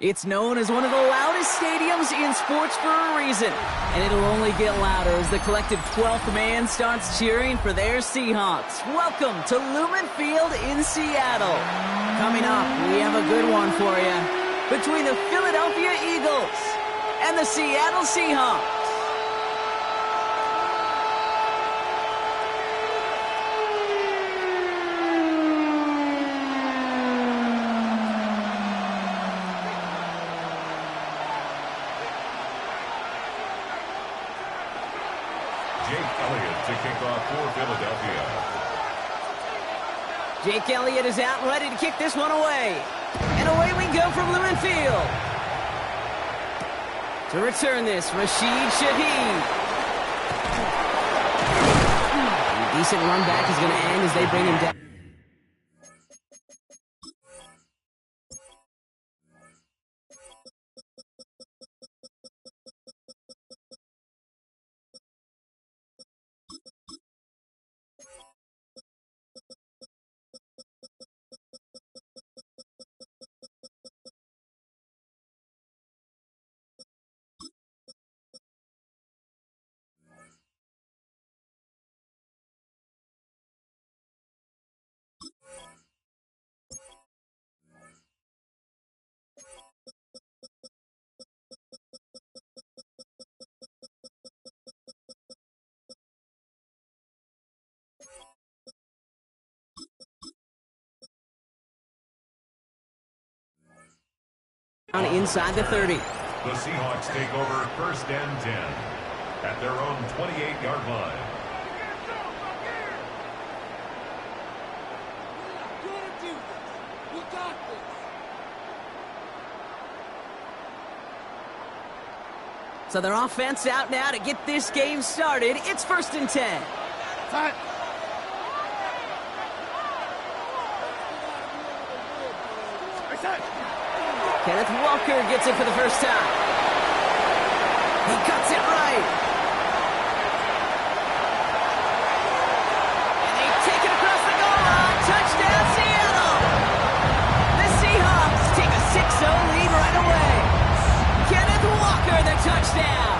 It's known as one of the loudest stadiums in sports for a reason, and it'll only get louder as the collective 12th man starts cheering for their Seahawks. Welcome to Lumen Field in Seattle. Coming up, we have a good one for you between the Philadelphia Eagles and the Seattle Seahawks. To kick off for Philadelphia. Jake Elliott is out ready to kick this one away. And away we go from Lumen Field. To return this, Rashid Shaheed. A decent run back is going to end as they bring him down. Inside the 30. The Seahawks take over first and 10 at their own 28-yard line. So their offense out now to get this game started. It's first and 10. Time. Kenneth Walker gets it for the first time. He cuts it right. And they take it across the goal line. Touchdown, Seattle. The Seahawks take a 6-0 lead right away. Kenneth Walker, the touchdown.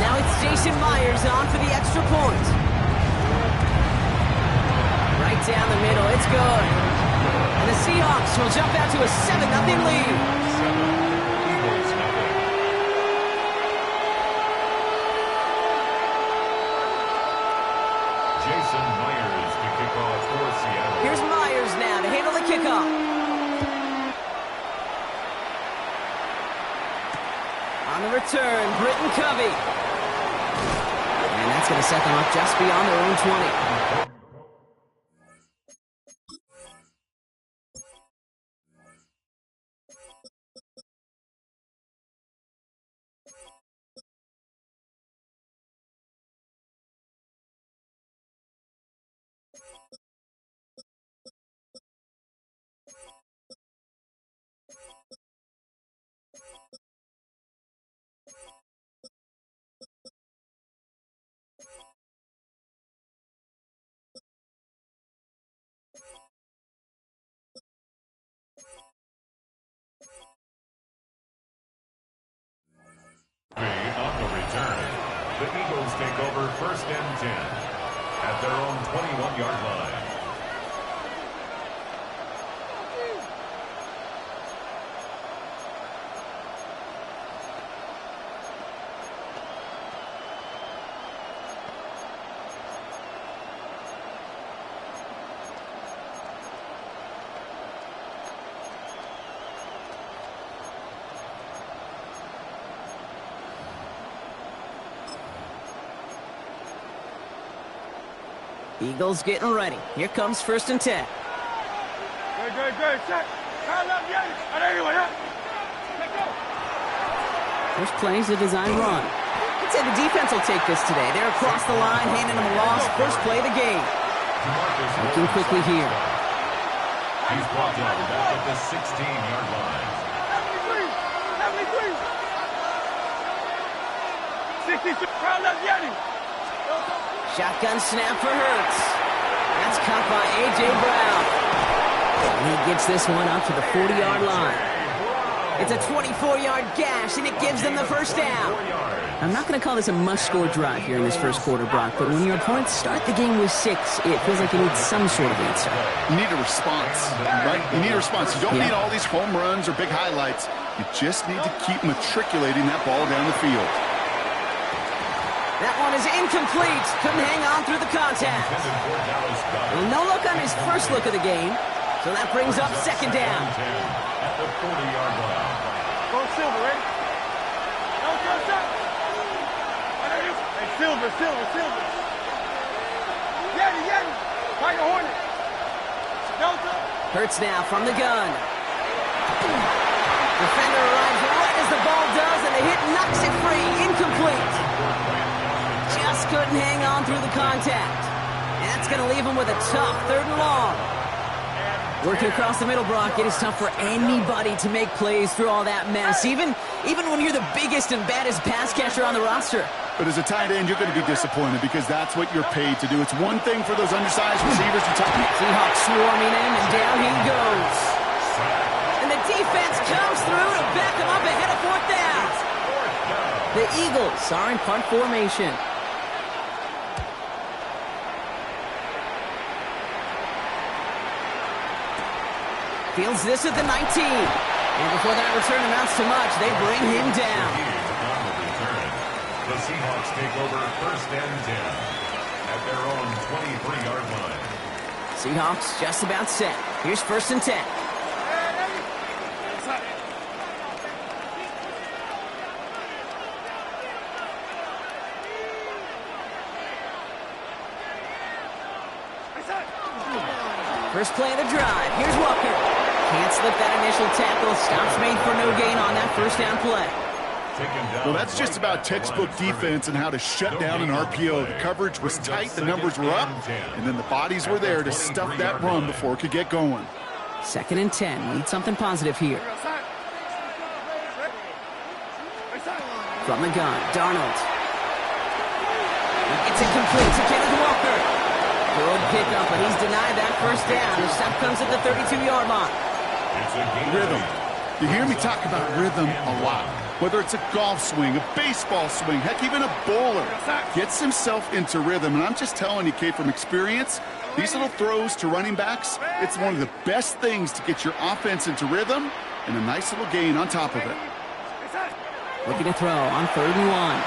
Now it's Jason Myers on for the extra point. Right down the middle. It's good. And the Seahawks will jump out to a 7-0 lead. Here's Myers now to handle the kickoff. On the return, Britton Covey. And that's going to set them up just beyond their own 20. On the return, the Eagles take over first and 10 at their own 21-yard line. Eagles getting ready. Here comes first and 10. Good. Check. First play is a design run. I'd say the defense will take this today. They're across the line, handing them a loss. First play of the game. Looking quickly here. He's brought down back at the 16-yard line. 62. Shotgun snap for Hurts. That's caught by A.J. Brown. And he gets this one up to the 40-yard line. It's a 24-yard gash, and it gives them the first down. I'm not going to call this a must-score drive here in this first quarter, Brock, but when your opponents start the game with 6, it feels like you need some sort of answer. You need a response, right? You need a response. You don't need all these home runs or big highlights. You just need to keep matriculating that ball down the field. That one is incomplete. Couldn't hang on through the contact. Well, no look on his first look of the game, so that brings up second down. At the 40-yard line. Go Silver, ready? Go, stop. Hey, Silver. Yeti. Tiger Hornet. Delta. Hurts now from the gun. Defender arrives right as the ball does, and the hit knocks it free. Incomplete. Just couldn't hang on through the contact. That's going to leave him with a tough 3rd and long. Working across the middle, Brock, it is tough for anybody to make plays through all that mess, even when you're the biggest and baddest pass catcher on the roster. But as a tight end, you're going to be disappointed because that's what you're paid to do. It's one thing for those undersized receivers to talk. Seahawks swarming him, and down he goes. And the defense comes through to back him up ahead of 4th down. The Eagles are in punt formation. Fields this at the 19. And before that return amounts to much, they bring him down. The Seahawks take over 1st and 10 at their own 23-yard line. Seahawks just about set. Here's 1st and 10. First play of the drive. Here's Walker. Can't slip that initial tackle. Stops made for no gain on that 1st down play. Well, that's just about textbook defense and how to shut down an RPO. The coverage was tight, the numbers were up, and then the bodies were there to stuff that run before it could get going. 2nd and 10. Need something positive here. From the gun, Darnold. It's incomplete to Kenneth Walker. Good pickup, but he's denied that 1st down. The stop comes at the 32-yard line. Rhythm. You hear me talk about rhythm a lot. Whether it's a golf swing, a baseball swing, heck, even a bowler gets himself into rhythm. And I'm just telling you, Kate, from experience, these little throws to running backs, it's one of the best things to get your offense into rhythm and a nice little gain on top of it. Looking to throw on 3rd and 1.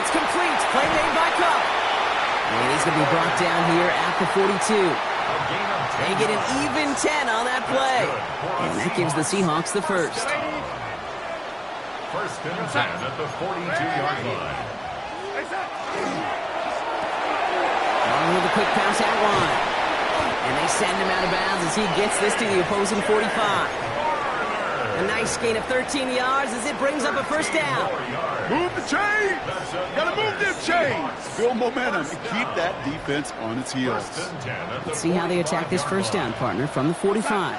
It's complete. Play made by Cup. And he's going to be brought down here at the 42. They get an even 10 on that play. And that gives the Seahawks the first. 1st and 10 at the 42-yard line. On with a quick pass out wide. And they send him out of bounds as he gets this to the opposing 45. A nice gain of 13 yards as it brings up a 1st down. Move the chains! Gotta move them chains! Build momentum and keep that defense on its heels. Let's see how they attack this 1st down, partner, from the 45.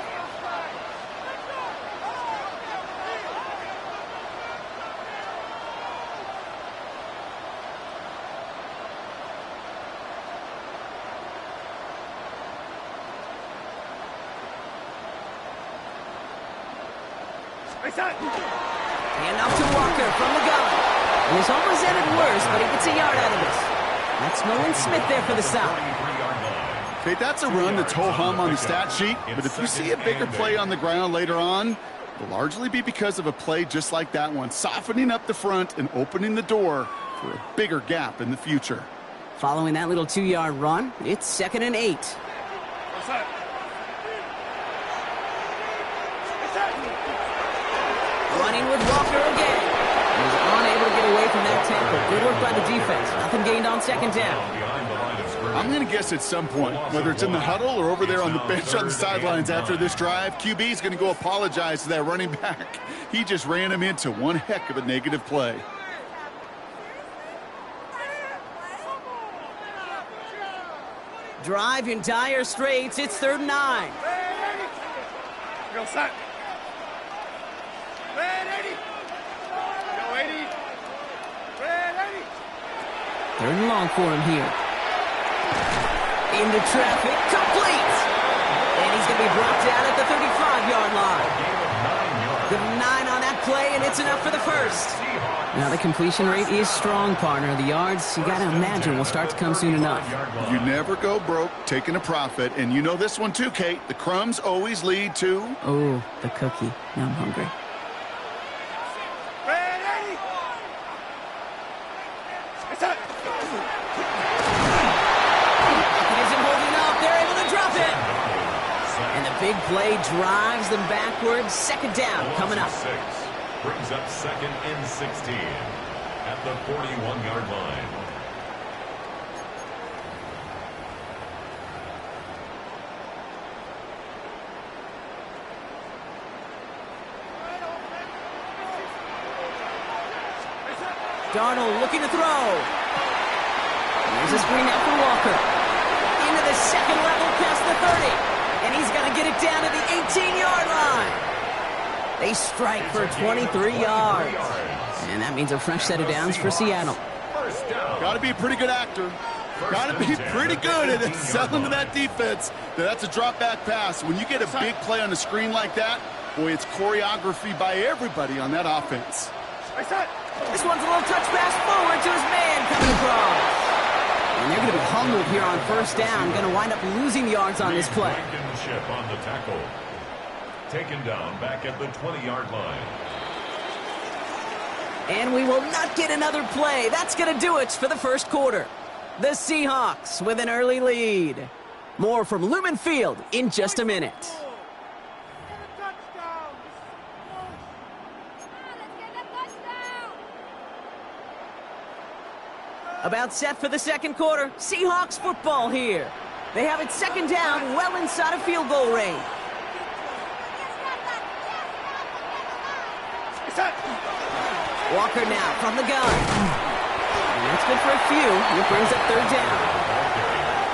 Hand off to Walker from the gun. And this almost ended worse, but he gets a yard out of this. That's Nolan Smith there for the stop. Okay, that's a run that's ho-hum on the stat sheet, but if you see a bigger play on the ground later on, it'll largely be because of a play just like that one, softening up the front and opening the door for a bigger gap in the future. Following that little 2-yard run, it's 2nd and 8. Running with Walker again. He's unable to get away from that tackle. Good work by the defense. Nothing gained on 2nd down. I'm going to guess at some point, whether it's in the huddle or over there on the bench on the sidelines after this drive, QB is going to go apologize to that running back. He just ran him into one heck of a negative play. Drive in dire straits. It's 3rd and 9. Go, set. Red 80. Go 80. Red 80. 3rd and long for him here. Into traffic, complete! And he's going to be brought down at the 35-yard line. Good 9 on that play, and it's enough for the first. Now, the completion rate is strong, partner. The yards, you got to imagine, will start to come soon enough. You never go broke taking a profit, and you know this one too, Kate. The crumbs always lead to... Oh, the cookie. Now I'm hungry. Ready? It's up. It isn't holding up. They're able to drop it. And the big play drives them backwards. Second down coming up. Brings up second and 16 at the 41-yard line. Darnold looking to throw. There's a screen out for Walker. Into the second level past the 30. And he's going to get it down to the 18-yard line. They strike for 23 yards. And that means a fresh set of downs for Seattle. Got to be a pretty good actor. Got to be pretty good at selling to that defense. That's a drop-back pass. When you get a big play on the screen like that, boy, it's choreography by everybody on that offense. This one's a little touch pass forward to his man coming across. And they're going to be humbled here on first down. Going to wind up losing yards on this play. On the tackle. Taken down back at the 20-yard line. And we will not get another play. That's going to do it for the first quarter. The Seahawks with an early lead. More from Lumen Field in just a minute. About set for the second quarter. Seahawks football here. They have it second down, well inside of field goal range. Walker now from the gun. And that's good for a few. It brings up third down.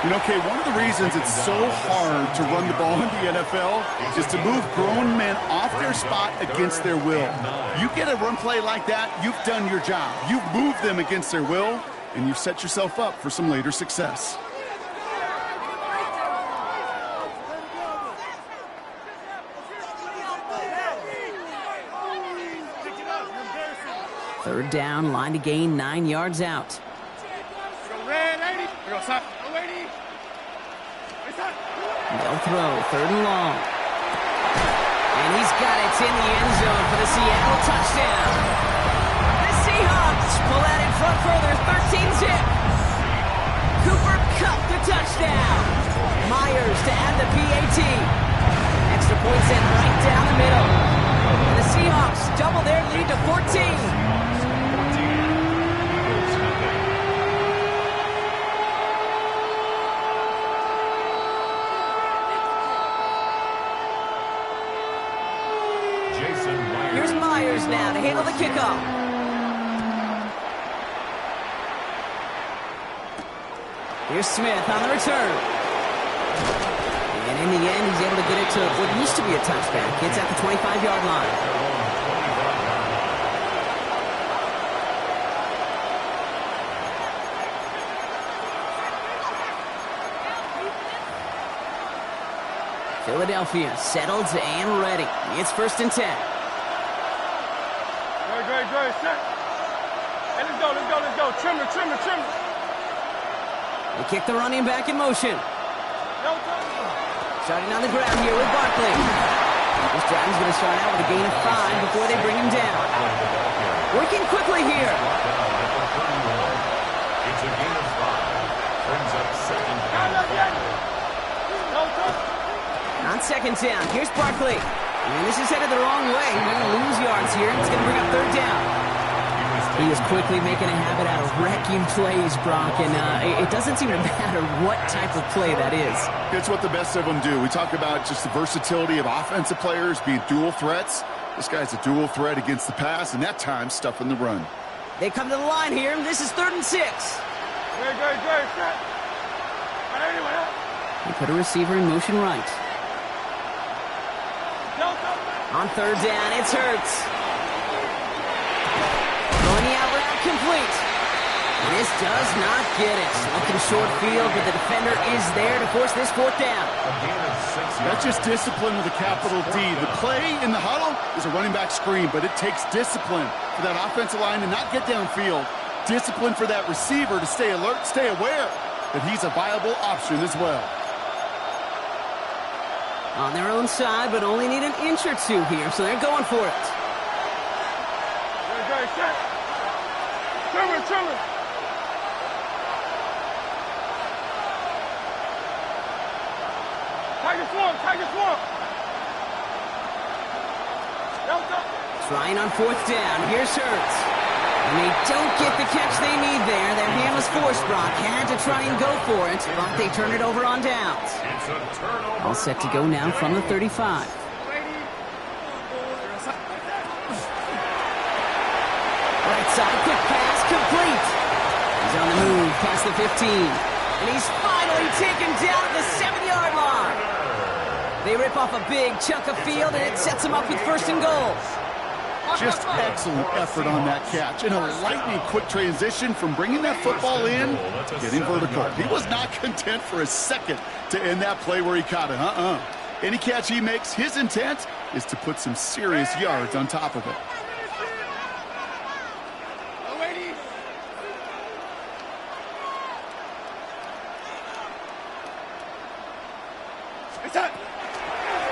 You know, Kay, one of the reasons it's so hard to run the ball in the NFL is to move grown men off their spot against their will. You get a run play like that, you've done your job. You've moved them against their will, and you've set yourself up for some later success. Third down, line to gain 9 yards out. They'll throw, third and long. And he's got it in the end zone for the Seattle touchdown. The Seahawks pull out in front further, 13-zip. Cooper Kupp the touchdown. Myers to add the PAT. Extra point sent right down the middle. And the Seahawks double their lead to 14. Here's Myers now to handle the kickoff. Here's Smith on the return. And in the end, he's able to get it to what used to be a touchback. It's at the 25-yard line. Philadelphia settled and ready. It's first and 10. Great, set. Hey, let's go. Trim it. They kick the running back in motion. Starting on the ground here with Barkley. This drive is going to start out with a gain of 5 before they bring him down. Working quickly here. It's a gain of 5. Brings up second down. On second down, here's Barkley. And this is headed the wrong way. They're going to lose yards here. It's going to bring up third down. He is quickly making a habit out of wrecking plays, Brock, and it doesn't seem to matter what type of play that is. It's what the best of them do. We talk about just the versatility of offensive players being dual threats. This guy's a dual threat against the pass, and that time stuffing the run. They come to the line here, and this is 3rd and 6. Great, set. They put a receiver in motion right. On third down, it's Hurts. Going the out route complete. And this does not get it. Looking short field, but the defender is there to force this fourth down. That's just discipline with a capital D. The play in the huddle is a running back screen, but it takes discipline for that offensive line to not get downfield. Discipline for that receiver to stay alert, stay aware that he's a viable option as well. On their own side, but only need an inch or two here, so they're going for it. Chillin'. Tiger swamp. Trying on fourth down. Here's Hurts. And they don't get the catch they need there. That hand was forced. Brock had to try and go for it, but they turn it over on downs. All set to go now from the 35. Right side, quick pass, complete. He's on the move past the 15. And he's finally taken down at the 7-yard line. They rip off a big chunk of field, and it sets them up with first and goal. Just excellent effort on that catch. And a lightning quick transition from bringing that football in to getting vertical. He was not content for a second to end that play where he caught it. Any catch he makes, his intent is to put some serious yards on top of it.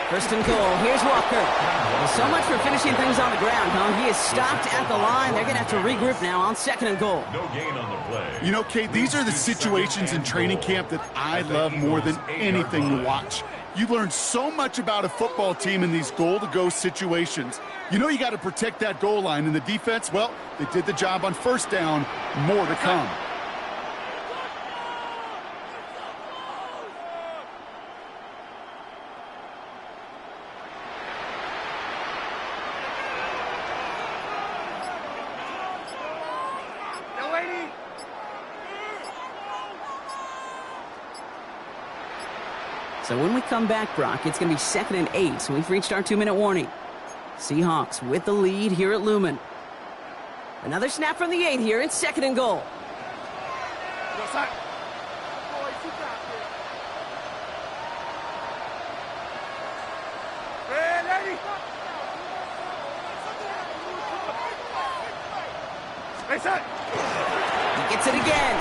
First and goal. Here's Walker. Well, so much for finishing things on the ground, huh? He is stopped at the line. They're going to have to regroup now on second and goal. No gain on the play. You know, Kate, these are the situations in training camp that I love more than anything to watch. You learn so much about a football team in these goal-to-go situations. You know you got to protect that goal line, and the defense, well, they did the job on first down. More to come. So when we come back, Brock, it's going to be 2nd and 8, so we've reached our 2-minute warning. Seahawks with the lead here at Lumen. Another snap from the 8 here. It's 2nd and goal. He gets it again.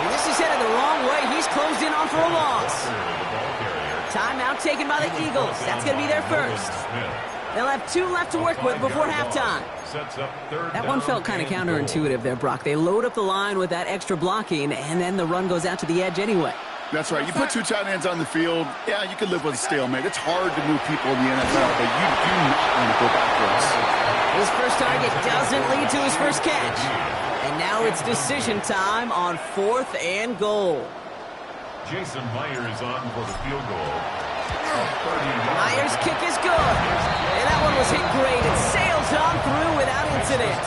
And this is headed the wrong way. He's closed in on for a loss. Timeout taken by the Eagles. That's going to be their first. They'll have 2 left to work with before halftime. That one felt kind of counterintuitive there, Brock. They load up the line with that extra blocking, and then the run goes out to the edge anyway. That's right. You put 2 tight ends on the field, yeah, you can live with a stalemate. It's hard to move people in the NFL, but you do not want to go backwards. His first target doesn't lead to his first catch. And now it's decision time on 4th and goal. Jason Myers on for the field goal. Myers' kick is good. And that one was hit great. It sails on through without incident.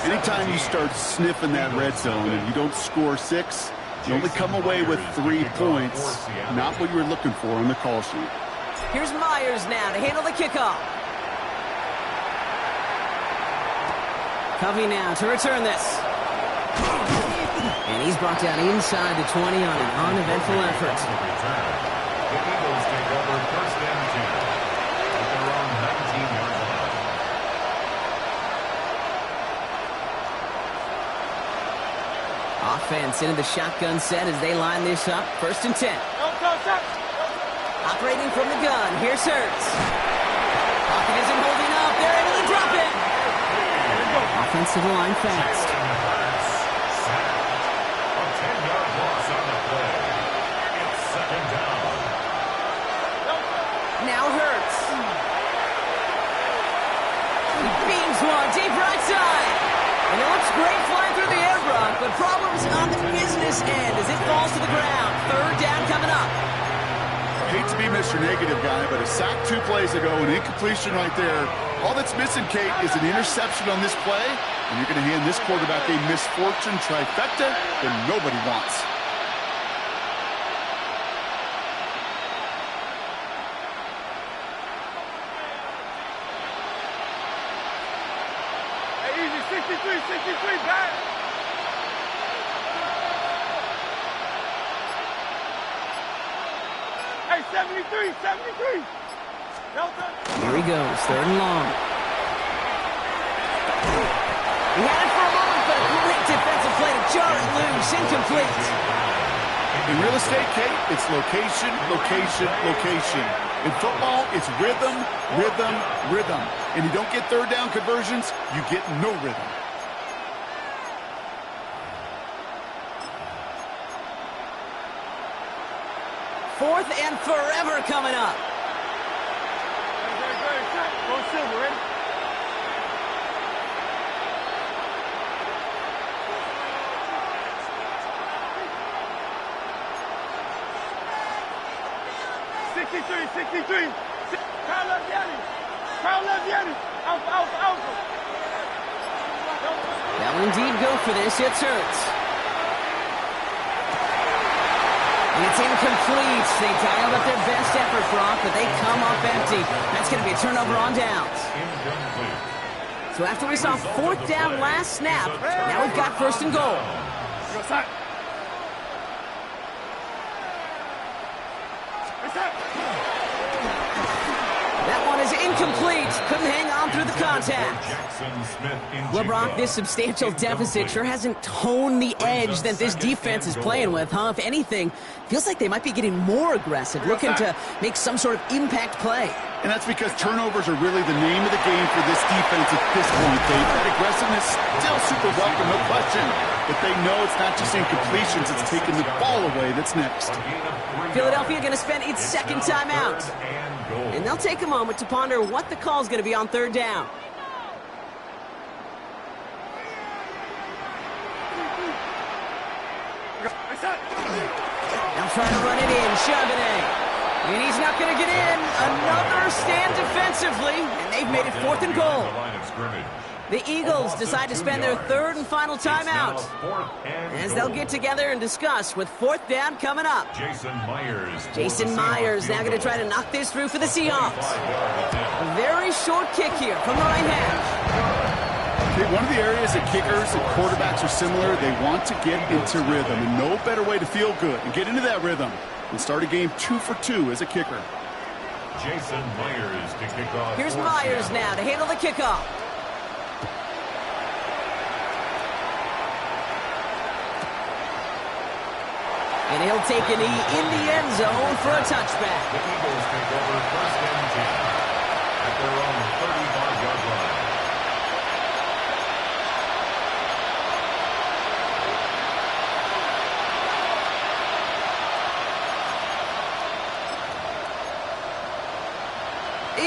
Anytime you start sniffing that red zone and you don't score 6, you only come away with 3 points. Not what you were looking for on the call sheet. Here's Myers now to handle the kickoff. Covey now to return this. And he's brought down inside the 20 on an uneventful effort. The Eagles take over first and 10 at their own 19-yard line. Offense into the shotgun set as they line this up. 1st and 10. Operating from the gun. Here's Hurts. Pocket isn't holding up. They're able to drop it. Offensive line fast. Now Hurts. He beams one deep right side. And it looks great flying through the air, Brock, but problems on the business end as it falls to the ground. 3rd down coming up. I hate to be Mr. Negative guy, but a sack 2 plays ago, an incompletion right there. All that's missing, Kate, is an interception on this play, and you're going to hand this quarterback a misfortune trifecta that nobody wants. Hey, easy, 63, back. 73, 73. Delta. Here he goes, 3rd and long. He had it for a moment, but a great defensive play to jar it loose. Incomplete. In real estate, Kate, it's location, location, location. In football, it's rhythm, rhythm, rhythm. And you don't get 3rd down conversions, you get no rhythm. Fourth and forever coming up. Go silver, ready? Crown left Yanni. Alpha, alpha, alpha. That will indeed go for this. It's Hurts. And it's incomplete. They dialed up their best effort, Brock, but they come up empty. That's going to be a turnover on downs. So after we saw 4th down last snap, now we've got 1st and goal. Go side. That one is incomplete. Couldn't hang on through the contact. Well, Brock, this substantial deficit sure hasn't toned the edge that this defense is playing with, huh? If anything, feels like they might be getting more aggressive, looking to make some sort of impact play. And that's because turnovers are really the name of the game for this defense at this point, Dave. That aggressiveness still super welcome, no question. But they know it's not just incompletions, it's taking the ball away that's next. Philadelphia going to spend its 2nd timeout. And they'll take a moment to ponder what the call is going to be on 3rd down. They'll try to run it in. Charbonnet. And he's not going to get in. Another stand defensively. And they've made it 4th and goal. The Eagles decide to spend their 3rd and final timeout, as they'll get together and discuss with 4th down coming up. Jason Myers now going to try to knock this through for the Seahawks. A very short kick here from the right hash. Okay, one of the areas that kickers and quarterbacks are similar, they want to get into rhythm. And no better way to feel good and get into that rhythm than start a game 2 for 2 as a kicker. Jason Myers to kick off. Here's Myers now to handle the kickoff. And he'll take a knee in the end zone for a touchback. The Eagles take over 1st and 10 at their own 35-yard line.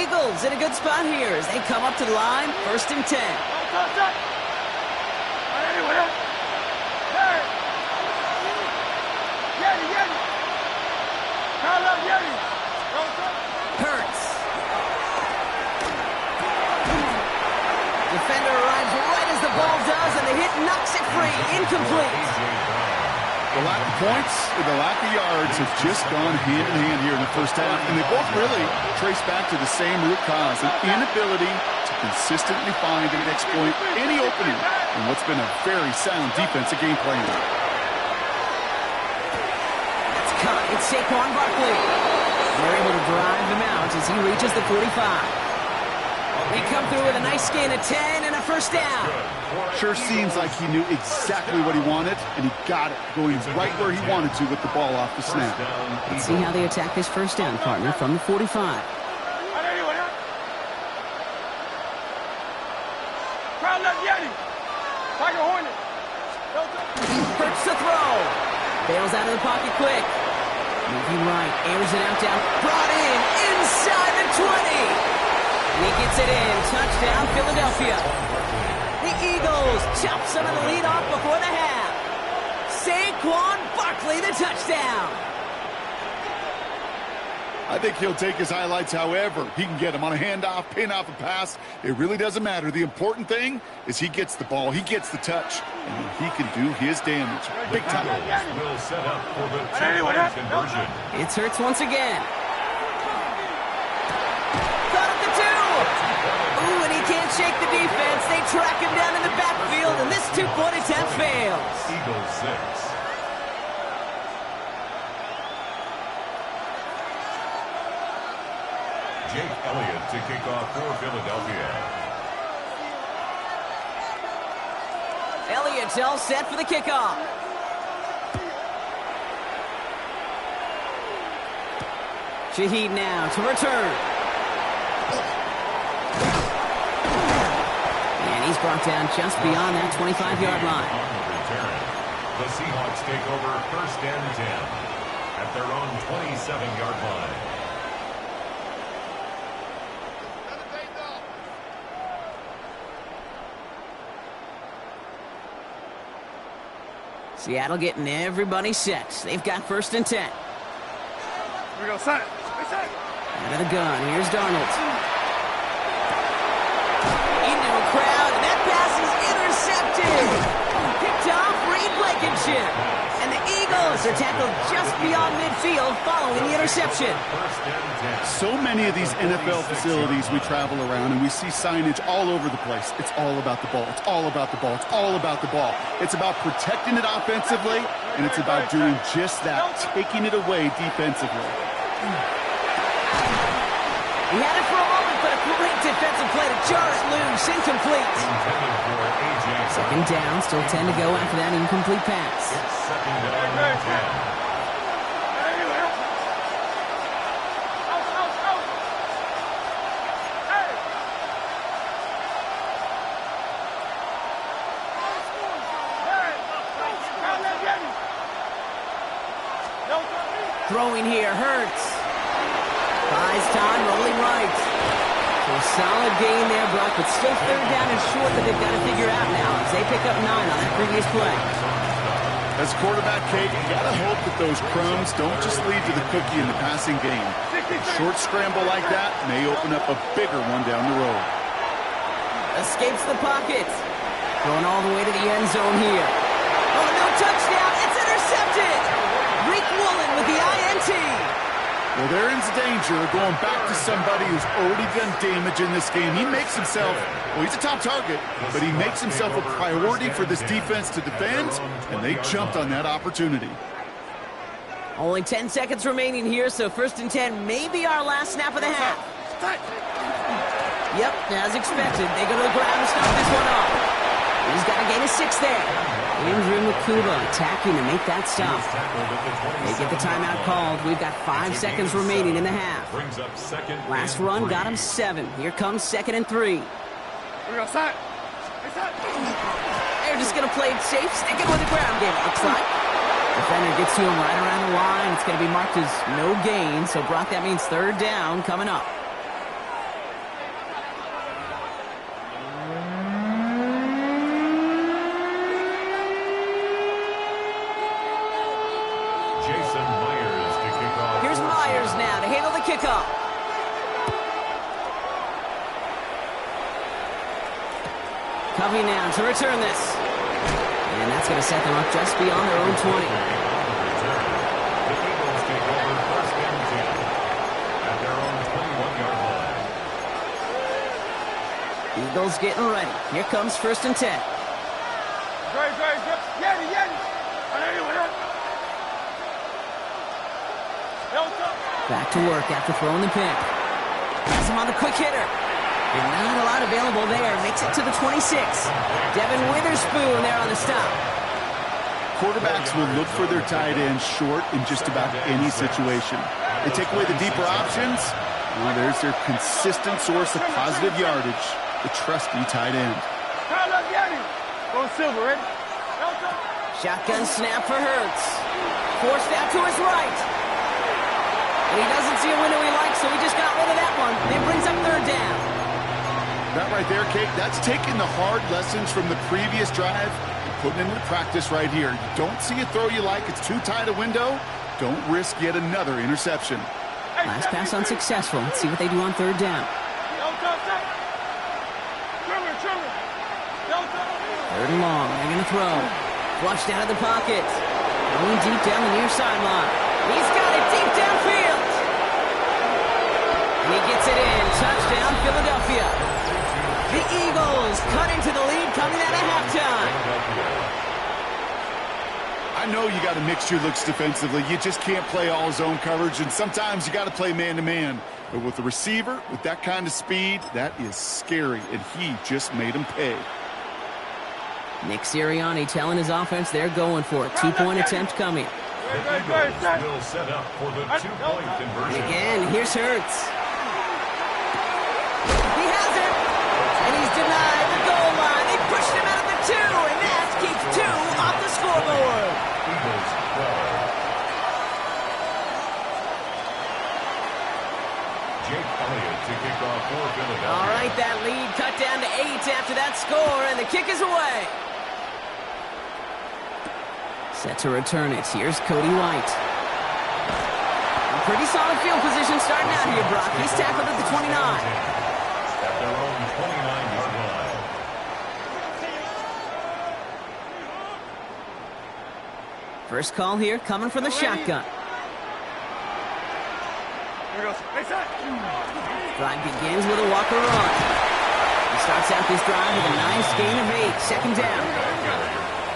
Eagles in a good spot here as they come up to the line, 1st and 10. Hurts. Defender arrives right as the ball does, and the hit knocks it free. Incomplete. The lack of points and the lack of yards have just gone hand in hand here in the 1st half, and they both really trace back to the same root cause, an inability to consistently find and exploit any opening in what's been a very sound defensive game plan. That's caught. It's Saquon Barkley. They're able to drive him out as he reaches the 45. They come through with a nice gain of 10 and a 1st down. Sure seems like he knew exactly what he wanted, and he got it, going right where he wanted to with the ball off the snap. Let's see how they attack this 1st down, partner, from the 45. Hurts the throw. Bails out of the pocket quick. Moving right, airs it out down. Brought in, inside the 20. And he gets it in. Touchdown, Philadelphia. The Eagles chop some of the lead off before the half. Saquon Barkley, the touchdown. I think he'll take his highlights however he can get them on a handoff, pin off a pass. It really doesn't matter. The important thing is he gets the ball, he gets the touch, and he can do his damage. Big time. Will set up for the 2-point conversion. It's Hurts once again. Got at the 2. Ooh, and he can't shake the defense. They track him down in the backfield, and this 2-point attempt fails. Eagles 6. Jake Elliott to kick off for Philadelphia. Elliott's all set for the kickoff. Shaheed now to return. And he's brought down just beyond that 25-yard line. On the return, the Seahawks take over 1st and 10 at their own 27-yard line. Seattle getting everybody set. They've got 1st and 10. Here we go, set. Out of the gun. Here's Darnold. Into a crowd, and that pass is intercepted. Picked off Reed Blankenship. And the Eagles are tackled just beyond midfield following the interception. So many of these NFL facilities we travel around and we see signage all over the place. It's all about the ball. It's all about the ball. It's all about the ball. It's about protecting it offensively, and it's about doing just that, taking it away defensively. He had it for a moment, but a great defensive play to jar it loose. Incomplete. 2nd down, still 10 to go after that incomplete pass. It's 2nd down and 10. Throwing here, Hurts. Buys time, rolling right. So a solid gain there, Brock, but still 3rd down and short that they've got to figure out now as they pick up 9 on that previous play. As quarterback, Kate, you got to hope that those crumbs don't just lead to the cookie in the passing game. A short scramble like that may open up a bigger one down the road. Escapes the pocket. Going all the way to the end zone here. Oh, no touchdown. It's intercepted. Rick Woolen with the INT. Well, there is danger of going back to somebody who's already done damage in this game. He makes himself, well, he's a top target, but he makes himself a priority for this defense to defend, and they jumped on that opportunity. Only 10 seconds remaining here, so 1st and 10 may be our last snap of the half. Yep, as expected, they go to the ground to stop this one off. He's got a gain of 6 there. Andrew Makuba attacking to make that stop. They get the timeout called. We've got 5 seconds remaining in the half. Last run got him 7. Here comes 2nd and 3. We go, set. They're just going to play it safe, sticking with the ground game, it looks like. Defender gets to him right around the line. It's going to be marked as no gain. So, Brock, that means 3rd down coming up. Kickoff. Covey now to return this. And that's going to set them up just beyond their own 20. The Eagles take over 1st and 10 at their own 21-yard line. Eagles getting ready. Here comes 1st and 10. Back to work after throwing the pick. Has him on the quick hitter. And not a lot available there. Makes it to the 26. Devin Witherspoon there on the stop. Quarterbacks will look for their tight end short in just about any situation. They take away the deeper options. Well, there's their consistent source of positive yardage, the trusty tight end. Go Silver, ready? Shotgun snap for Hurts. Forced out to his right. And he doesn't see a window he likes, so he just got rid of that one. It brings up 3rd down. That right there, Kate, that's taking the hard lessons from the previous drive and putting it into practice right here. You don't see a throw you like, it's too tight a window, don't risk yet another interception. Last pass unsuccessful. Let's see what they do on 3rd down. 3rd and long, they're going to throw. Flushed out of the pocket. Going deep down the near sideline. He's got it deep downfield. And he gets it in. Touchdown, Philadelphia. The Eagles cut into the lead coming out of halftime. I I know you got to mix your looks defensively. You just can't play all zone coverage, and sometimes you got to play man-to-man. But with the receiver, with that kind of speed, that is scary, and he just made him pay. Nick Sirianni telling his offense they're going for it. Two-point attempt coming. The Eagles will set up for the two-point conversion. Again, here's Hurts. He has it, and he's denied the goal line. They pushed him out of the two, and that keeps two off the scoreboard. Eagles 12. Jake Elliott to kick off for Philadelphia. All right, that lead cut down to 8 after that score, and the kick is away. Set to return it. Here's Cody White. Pretty solid field position starting out here, Brock. He's tackled at the 29. At their own 29-yard line. First call here coming from the shotgun. Drive begins with a Walker run. He starts out this drive with a nice gain of 8. Second down.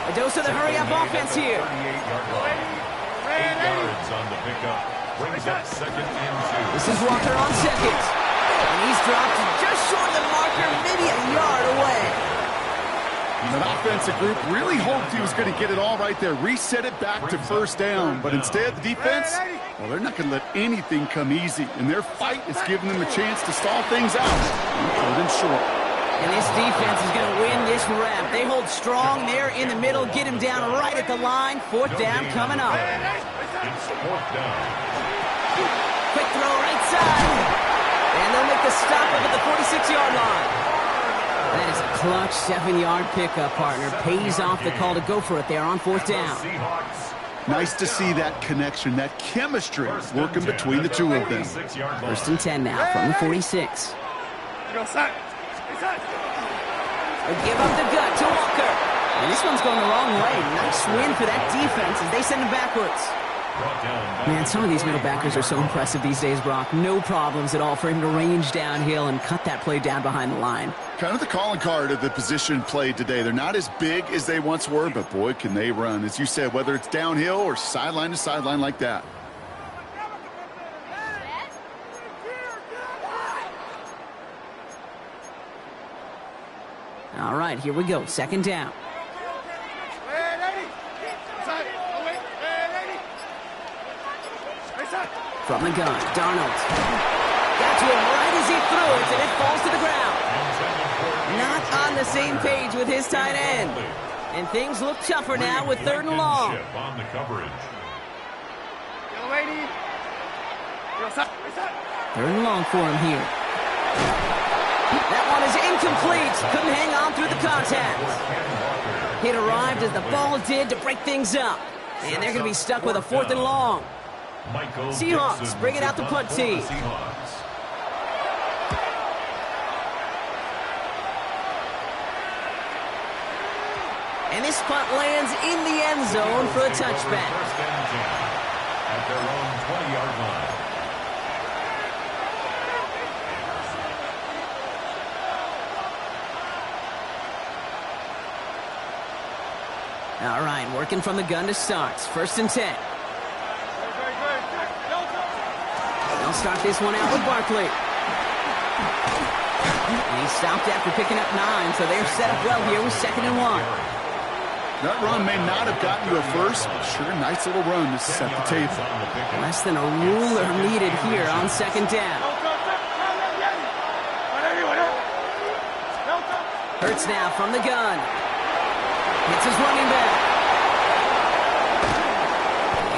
A dose of the hurry-up offense here. 38-yard line. 8 yards on the pickup. Brings up 2nd and 2. This is Walker on second. And he's dropped just short of the marker, maybe a yard away. That offensive group really hoped he was going to get it all right there, reset it back to first down. But instead, the defense, well, they're not going to let anything come easy. And their fight is giving them a chance to stall things out. Third and short. And this defense is going to win this rep. They hold strong there in the middle, get him down right at the line. Fourth down coming up. It's 4th down. Quick throw right side. And they'll make the stop up at the 46-yard line. That is a clutch 7-yard pickup, partner. Pays off the call to go for it there on 4th down. Nice to see that connection, that chemistry working between the two of them. First and 10 now from the 46. They give up the gut to Walker. And this one's going the wrong way. Nice win for that defense as they send him backwards. Man, some of these middle backers are so impressive these days, Brock. No problems at all for him to range downhill and cut that play down behind the line. Kind of the calling card of the position played today. They're not as big as they once were, but boy, can they run. As you said, whether it's downhill or sideline to sideline like that. All right, here we go. Second down. From the gun, Darnold. Got to him right as he threw it, and it falls to the ground. Not on the same page with his tight end. And things look tougher now with 3rd and long. On the coverage. 3rd and long for him here. That one is incomplete. Couldn't hang on through the contact. It arrived as the ball did to break things up. And they're going to be stuck with a 4th and long. Seahawks bring it out the punt team. And this punt lands in the end zone for a touchback. At their own 20-yard line. All right, working from the gun to start. 1st and 10. They'll start this one out with Barkley. And he stopped after picking up 9, so they're set up well here with 2nd and 1. That run may not have gotten you a first, but sure, nice little run to set the table. Less than a ruler needed here on 2nd down. Hurts now from the gun. Hits his running back.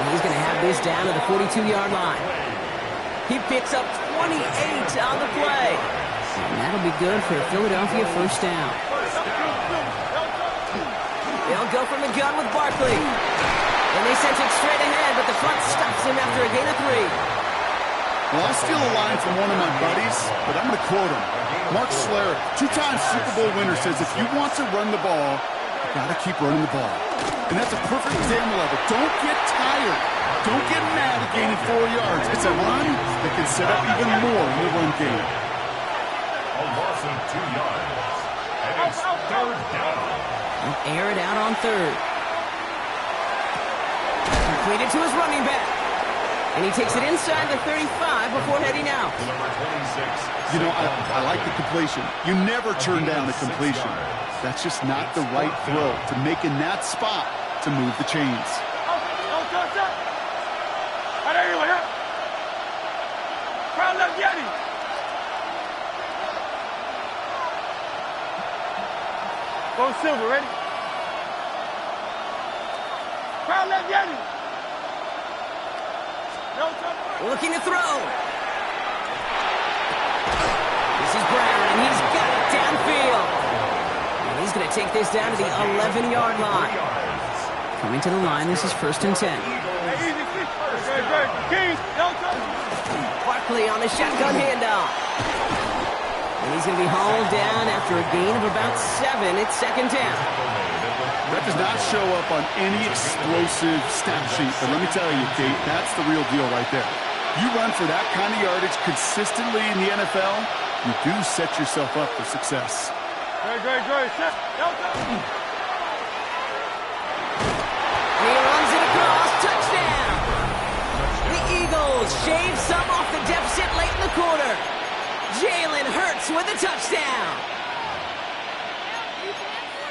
And he's going to have this down to the 42-yard line. He picks up 28 on the play. And that'll be good for a Philadelphia 1st down. They'll go from the gun with Barkley. And they sent it straight ahead, but the front stops him after a gain of 3. Well, I'll steal a line from one of my buddies, but I'm going to quote him. Mark Schlereth, 2-time Super Bowl winner, says if you want to run the ball, you got to keep running the ball. And that's a perfect example of it. Don't get tired. Don't get mad at gaining 4 yards. It's a run that can set up even more in the run game. A loss of 2 yards. And it's 3rd down. Air it out on 3rd. Completed to his running back. And he takes it inside the 35 before heading out. You know, I like the completion. You never turn down a completion. That's just not the right throw to make in that spot to move the chains. Go Silver, ready? Crowd left, Yanni. Looking to throw. This is Brown, and he's got it downfield. And he's going to take this down to the 11-yard line. Coming to the line, this is 1st and 10. Barkley on the shotgun handoff. And he's going to be hauled down after a gain of about 7. It's 2nd down. That does not show up on any explosive stat sheet, but let me tell you, Kate, that's the real deal right there. You run for that kind of yardage consistently in the NFL, you do set yourself up for success. Great. And he runs it across. Touchdown! The Eagles shave some off the deficit late in the quarter. Jalen Hurts with a touchdown.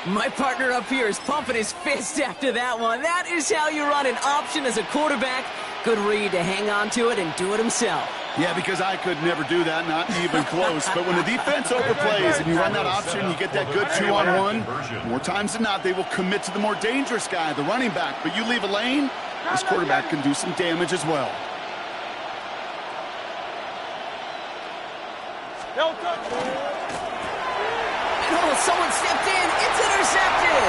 My partner up here is pumping his fist after that one. That is how you run an option as a quarterback. Good read to hang on to it and do it himself. Yeah, because I could never do that, not even close. But when the defense overplays and you run that option, you get that good 2-on-1, more times than not, they will commit to the more dangerous guy, the running back. But you leave a lane, this quarterback can do some damage as well. Oh, someone stepped in. It's intercepted.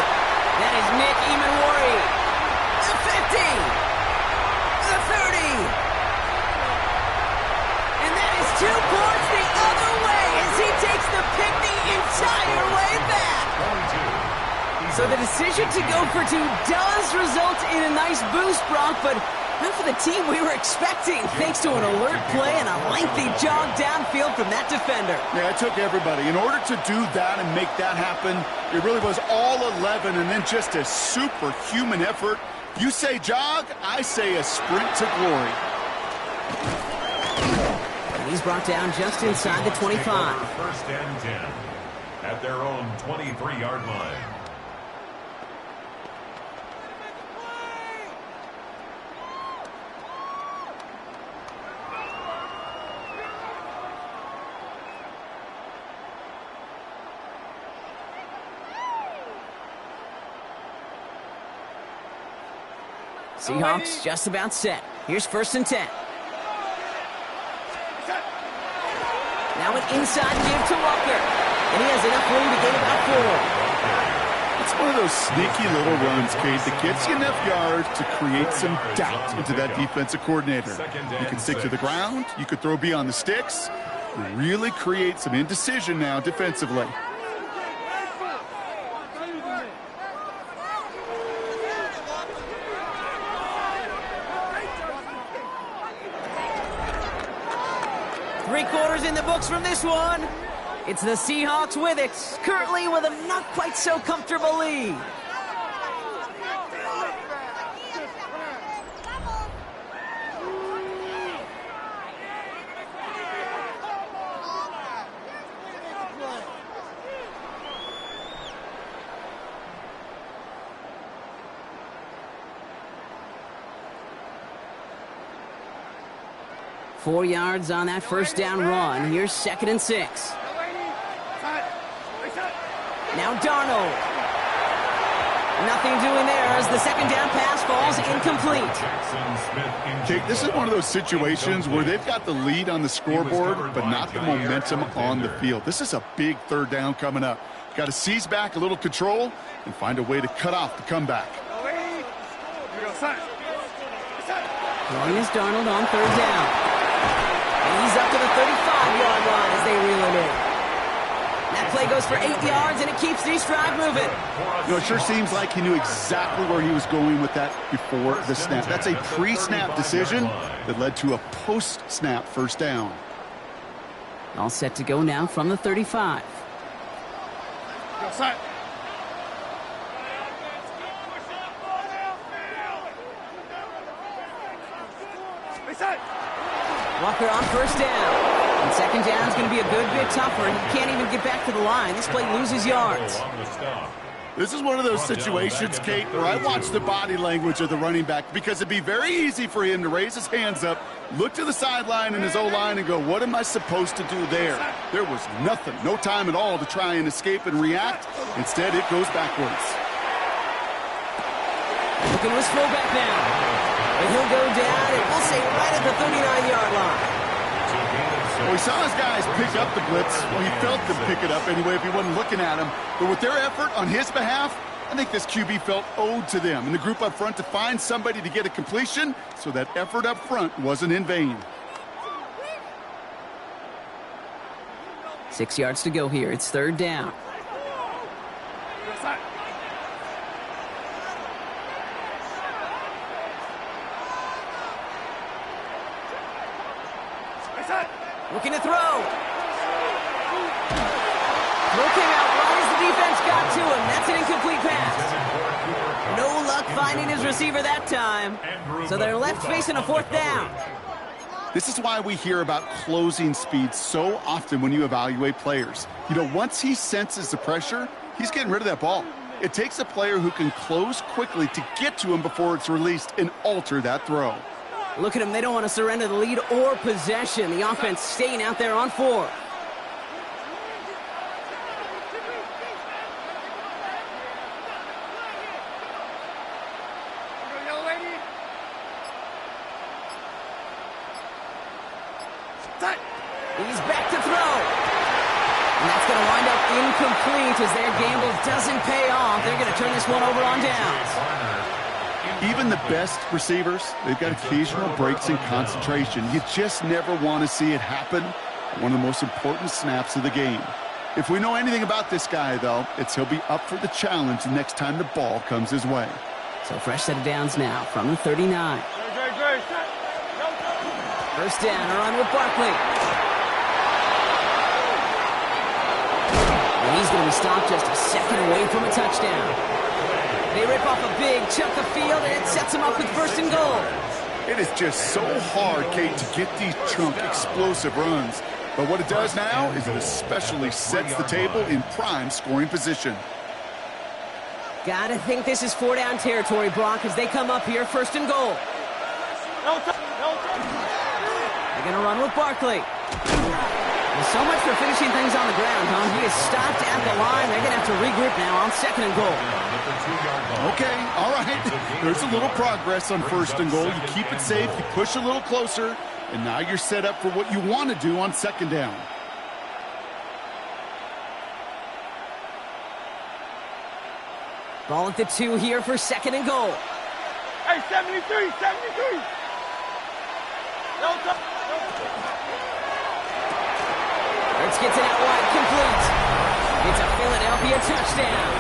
That is Nick Emanwari. The 50. The 30. And that is 2 points the other way as he takes the pick the entire way back. So the decision to go for 2 does result in a nice boost, Brock, but not for the team we were expecting, thanks to an alert play and a lengthy jog downfield from that defender. Yeah, it took everybody. In order to do that and make that happen, it really was all 11 and then just a superhuman effort. You say jog, I say a sprint to glory. And he's brought down just inside the 25. 1st and 10 at their own 23-yard line. Seahawks just about set. Here's 1st and 10. Now an inside give to Walker. And he has enough room to gain about 4. It's one of those sneaky little runs, Kate, that gets you enough yards to create some doubt into that defensive coordinator. You can stick to the ground. You could throw beyond the sticks. You really create some indecision now defensively. Three-quarters in the books from this one. It's the Seahawks with it, currently with a not quite so comfortable lead. Four yards on that first down run. Here's 2nd and 6. Now Darnold. Nothing doing there as the second down pass falls incomplete. Jake, this is one of those situations where they've got the lead on the scoreboard, but not the momentum on the field. This is a big 3rd down coming up. Got to seize back a little control and find a way to cut off the comeback. Throwing is Darnold on 3rd down. And he's up to the 35-yard line as they reel it in. That play goes for 8 yards, and it keeps the drive moving. You know, it sure seems like he knew exactly where he was going with that before the snap. That's a pre-snap decision that led to a post-snap 1st down. All set to go now from the 35. Walker on first down. And second down is going to be a good bit tougher. He can't even get back to the line. This play loses yards. This is one of those situations, Kate, where I watch the body language of the running back because it'd be very easy for him to raise his hands up, look to the sideline in his O-line and go, what am I supposed to do there? There was nothing, no time at all to try and escape and react. Instead, it goes backwards. Looking to his fullback now. And he'll go down, and we'll say right at the 39-yard line. Well, he saw his guys pick up the blitz. Well, he felt them pick it up anyway if he wasn't looking at him. But with their effort on his behalf, I think this QB felt owed to them and the group up front to find somebody to get a completion, so that effort up front wasn't in vain. 6 yards to go here. It's third down. Looking to throw. Throw came out right as the defense got to him. That's an incomplete pass. No luck finding his receiver that time. So they're left facing a fourth down. This is why we hear about closing speed so often when you evaluate players. You know, once he senses the pressure, he's getting rid of that ball. It takes a player who can close quickly to get to him before it's released and alter that throw. Look at them. They don't want to surrender the lead or possession. The offense staying out there on 4. He's back to throw. And that's going to wind up incomplete as their gamble doesn't pay off. They're going to turn this one over on downs. Even the best receivers, they've got occasional breaks in concentration. You just never want to see it happen. One of the most important snaps of the game. If we know anything about this guy, though, it's he'll be up for the challenge the next time the ball comes his way. So fresh set of downs now from the 39. First down, a run with Barkley. And he's going to be stopped just a second away from a touchdown. They rip off a big chunk of field, and it sets them up with first and goal. It is just so hard, Kate, to get these chunk, explosive runs. But what it does now is it especially sets the table in prime scoring position. Gotta think this is 4-down territory, Brock, as they come up here first and goal. They're gonna run with Barkley. Well, so much for finishing things on the ground, Tom. He is stopped at the line. They're gonna have to regroup now on second and goal. Okay, all right. There's a little progress on first and goal. You keep it safe, you push a little closer, and now you're set up for what you want to do on second down. Ball at the 2 here for second and goal. Hey, 73. Hurts gets it out wide, complete. It's a Philadelphia touchdown.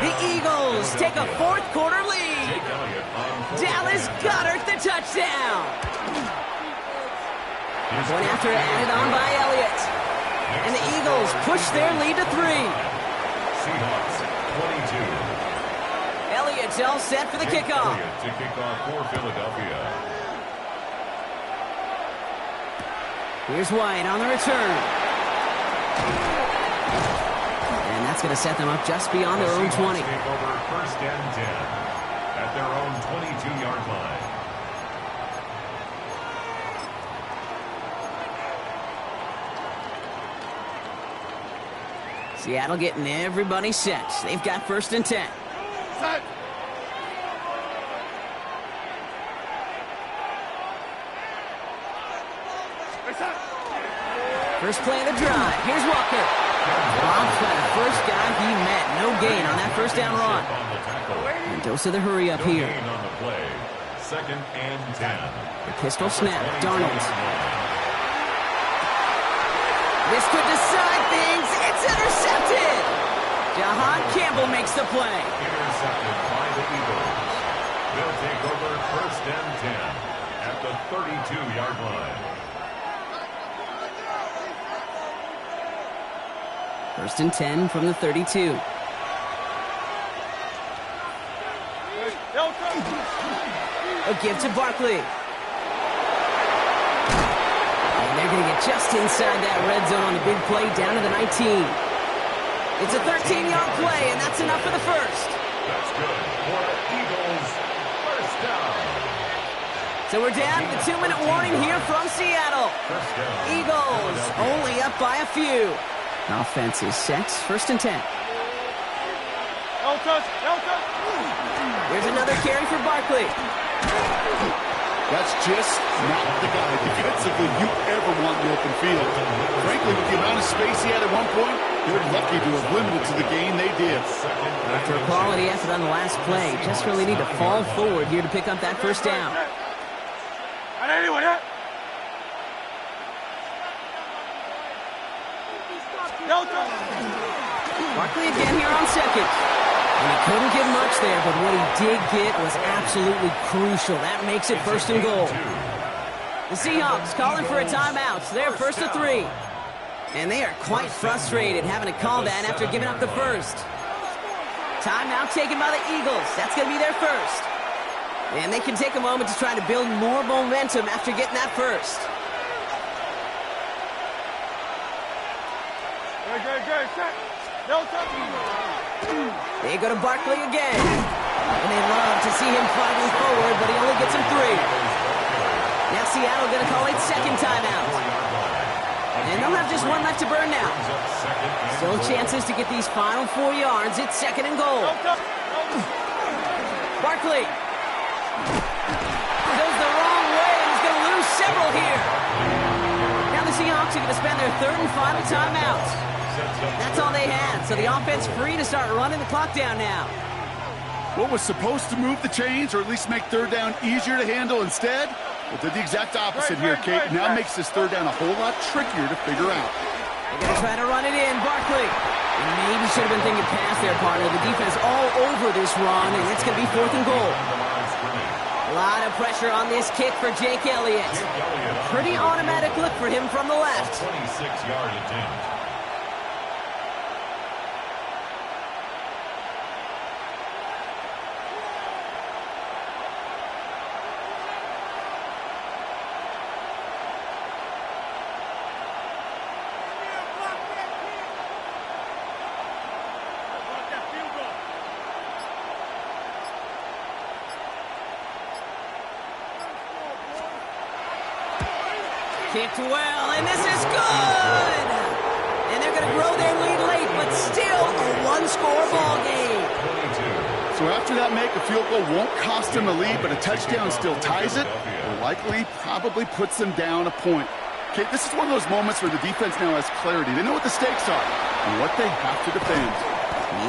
The Eagles take a fourth-quarter lead. Dallas Goedert the touchdown. Point after added on by Elliott. And the Eagles push their lead to 3. Seahawks 22. Elliott's all set for the kickoff. To kick off for Philadelphia. Here's White on the return. And that's going to set them up just beyond their own 20. Take over first and 10 at their own 22-yard line. Seattle getting everybody set. They've got first and 10. Set. First play of the drive. Here's Walker. Bob's got the first guy he met. No gain on that first down run. And dose of the hurry up here. On the play. Second and 10. The pistol snap. Darnold. This could decide things. It's intercepted. Jahan Campbell makes the play. Intercepted by the Eagles. They'll take over first and 10 at the 32-yard line. First and 10 from the 32. A give to Barkley. they're going to get just inside that red zone on the big play down to the 19. It's a 13-yard play, and that's enough for the first. That's good for the Eagles. First down. So we're down to the 2-minute warning here from Seattle. First down. Eagles only up by a few. Offense is set. First and 10. Don't touch. Don't touch. Here's another carry for Barkley. That's just not the guy defensively you ever want in the open field. Frankly, with the amount of space he had at one point, they're lucky to have limited to the gain they did. After a quality effort on the last play, just really need to fall forward here to pick up that first down. Barkley again here on second. And he couldn't get much there, but what he did get was absolutely crucial. That makes it first and goal. The Seahawks calling for a timeout. So they're first to 3. And they are quite frustrated having to call that after giving up the first. Timeout taken by the Eagles. That's going to be their first. And they can take a moment to try to build more momentum after getting that first. Good. Don't touch. They go to Barkley again. And they love to see him fighting forward, but he only gets him 3. Now Seattle going to call it second timeout. And they'll have just one left to burn now. Still chances to get these final 4 yards. It's second and goal. Barkley goes the wrong way, and he's going to lose several here. Now the Seahawks are going to spend their third and final timeout. That's all they had, so the offense free to start running the clock down now. What was supposed to move the chains, or at least make third down easier to handle instead? Well, did the exact opposite here, Kate. Now makes this third down a whole lot trickier to figure out. They're going to try to run it in. Barkley. And maybe should have been thinking pass there, partner. The defense all over this run, and it's going to be fourth and goal. A lot of pressure on this kick for Jake Elliott. Pretty automatic look for him from the left. 26-yard attempt. Kicked well, and this is good! And they're going to grow their lead late, but still a one-score ball game. So after that make, a field goal won't cost them a lead, but a touchdown still ties it, or likely probably puts them down a point. Okay, this is one of those moments where the defense now has clarity. They know what the stakes are and what they have to defend.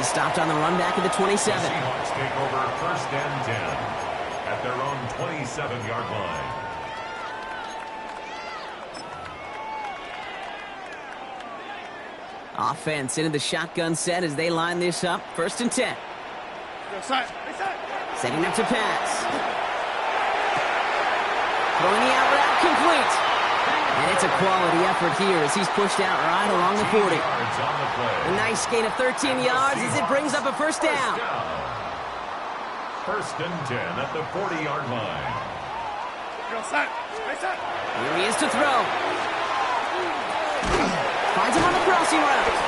He stopped on the run back at the 27. The Seahawks take over first and 10 at their own 27-yard line. Offense into the shotgun set as they line this up. First and 10. Setting up to pass. Throwing the out route complete. And it's a quality effort here as he's pushed out right along the 40. A nice gain of 13 yards as it brings up a first down. First and 10 at the 40-yard line. Here he is to throw. Finds him on the crossing route.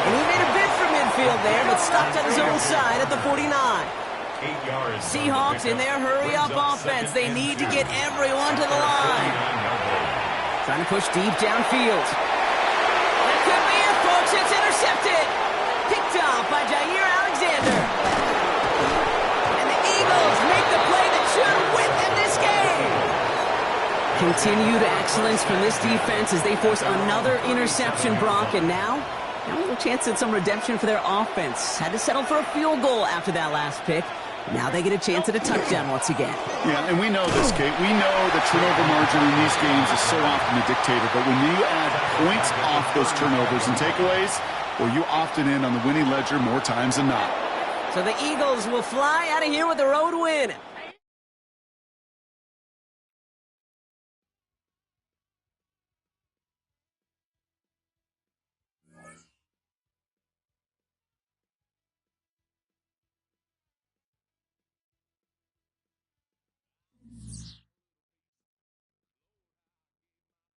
And he made a bid for midfield there, but stopped at his own side at the 49. 8 yards. Seahawks in their hurry-up offense. They need to get everyone to the line. Trying to push deep downfield. That could be it, folks. It's intercepted. Picked off by Jair Alexander. And the Eagles make the play that should win them this game. Continued excellence from this defense as they force another interception, Brock, and now a little chance at some redemption for their offense. Had to settle for a field goal after that last pick. Now they get a chance at a touchdown once again. Yeah, and we know this, Kate. We know the turnover margin in these games is so often a dictator, but when you add points off those turnovers and takeaways, well, you often end on the winning ledger more times than not. So the Eagles will fly out of here with a road win.